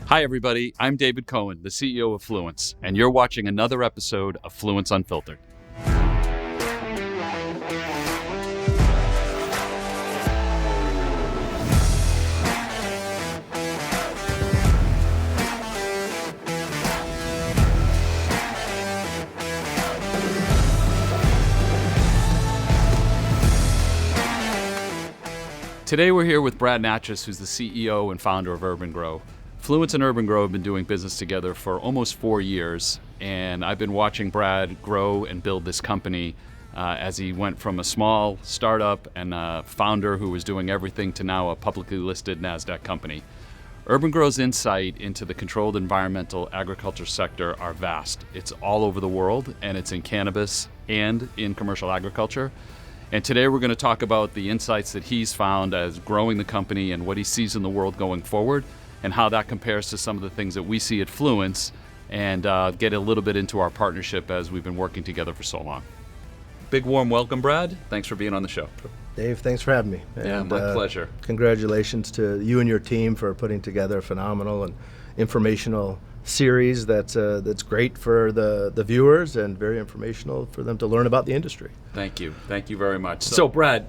Hi, everybody. I'm David Cohen, the CEO of Fluence, and you're watching another episode of Fluence Unfiltered. Today we're here with Brad Nattrass, who's the CEO and founder of Urban-gro. Fluence and Urban-gro have been doing business together for almost 4 years, and I've been watching Brad grow and build this company as he went from a small startup and a founder who was doing everything to now a publicly listed NASDAQ company. Urban-gro's insight into the controlled environmental agriculture sector are vast. It's all over the world, and it's in cannabis and in commercial agriculture. And today we're going to talk about the insights that he's found as growing the company and what he sees in the world going forward, and how that compares to some of the things that we see at Fluence, and get a little bit into our partnership as we've been working together for so long. Big warm welcome, Brad. Thanks for being on the show. Dave, thanks for having me. Yeah, my pleasure. Congratulations to you and your team for putting together a phenomenal and informational series that's great for the viewers and very informational for them to learn about the industry. Thank you. Thank you very much. So Brad,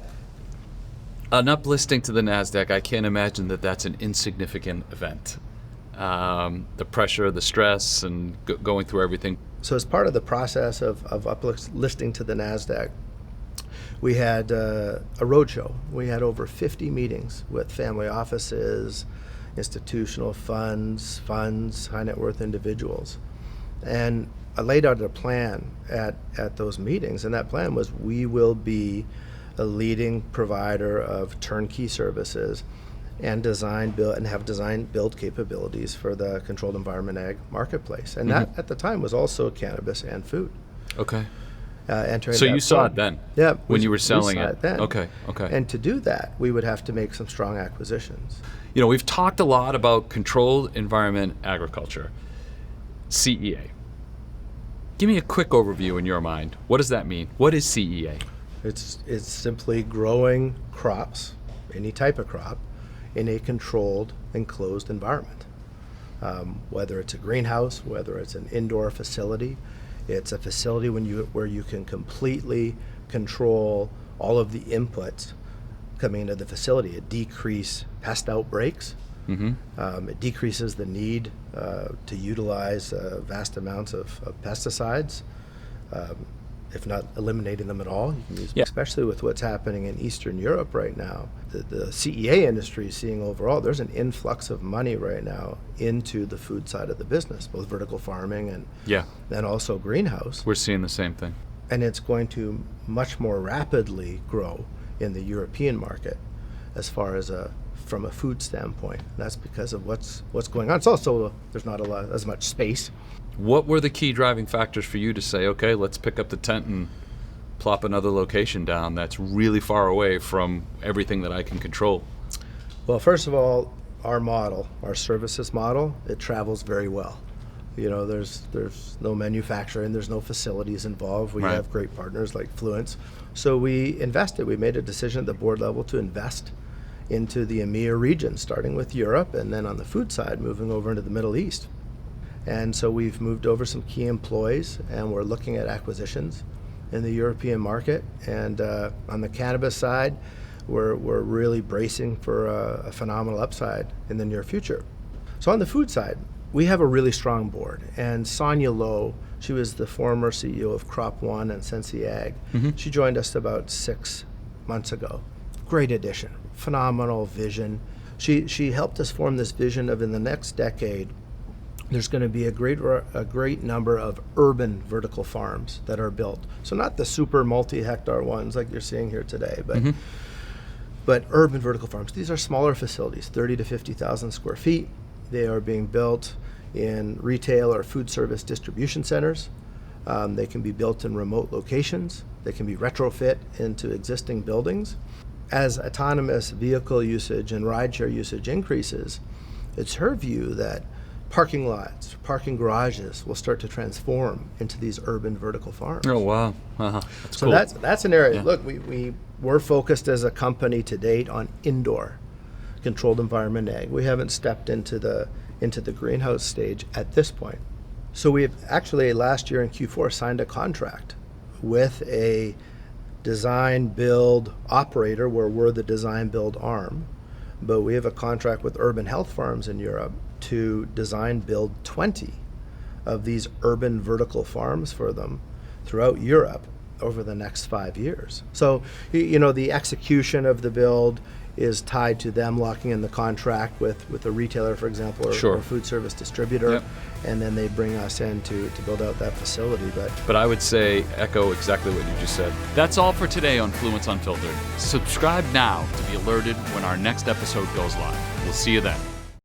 an uplisting to the NASDAQ, I can't imagine that that's an insignificant event. The pressure, the stress, and going through everything. So as part of the process of uplisting to the NASDAQ, we had a roadshow. We had over 50 meetings with family offices, institutional funds, high net worth individuals. And I laid out a plan at those meetings, and that plan was we will be a leading provider of turnkey services and design, build capabilities for the controlled environment ag marketplace. And that at the time was also cannabis and food. Okay. So you saw it then? Yeah. When you were selling we saw it then. Okay. And to do that, we would have to make some strong acquisitions. You know, we've talked a lot about controlled environment agriculture, CEA. Give me a quick overview in your mind. What does that mean? What is CEA? It's simply growing crops, any type of crop, in a controlled, enclosed environment. Whether it's a greenhouse, whether it's an indoor facility, it's a facility where you can completely control all of the inputs coming into the facility. It decreases pest outbreaks. It decreases the need to utilize vast amounts of pesticides, if not eliminating them at all. You can use, especially with what's happening in Eastern Europe right now. The CEA industry is seeing overall, there's an influx of money right now into the food side of the business, both vertical farming and also greenhouse. We're seeing the same thing. And it's going to much more rapidly grow in the European market as far as from a food standpoint. That's because of what's going on. It's also, there's not as much space. What were the key driving factors for you to say, okay, let's pick up the tent and plop another location down that's really far away from everything that I can control? Well, first of all, our services model, it travels very well. You know, there's no manufacturing, there's no facilities involved. We have great partners like Fluence. So we invested. We made a decision at the board level to invest into the EMEA region, starting with Europe, and then on the food side, moving over into the Middle East. And so we've moved over some key employees, and we're looking at acquisitions in the European market. And on the cannabis side, we're really bracing for a phenomenal upside in the near future. So on the food side, we have a really strong board. And Sonia Lowe, she was the former CEO of Crop One and Sensi Ag. She joined us about 6 months ago. Great addition, phenomenal vision. She helped us form this vision of, in the next decade, there's going to be a great number of urban vertical farms that are built. So not the super multi-hectare ones like you're seeing here today, but urban vertical farms. These are smaller facilities, 30 to 50,000 square feet. They are being built in retail or food service distribution centers. They can be built in remote locations. They can be retrofit into existing buildings. As autonomous vehicle usage and rideshare usage increases, it's her view that parking lots, parking garages will start to transform into these urban vertical farms. Oh, wow. That's so cool. That's an area. Yeah. Look, we're focused as a company to date on indoor controlled environment ag. We haven't stepped into the into the greenhouse stage at this point. So we have actually last year in Q4 signed a contract with a design build operator where we're the design build arm, but we have a contract with urban health farms in Europe to design build 20 of these urban vertical farms for them throughout Europe over the next 5 years. So, the execution of the build is tied to them locking in the contract with a retailer, for example, or a food service distributor, Yep. and then they bring us in to build out that facility. But I would say, echo exactly what you just said. That's all for today on Fluence Unfiltered. Subscribe now to be alerted when our next episode goes live. We'll see you then.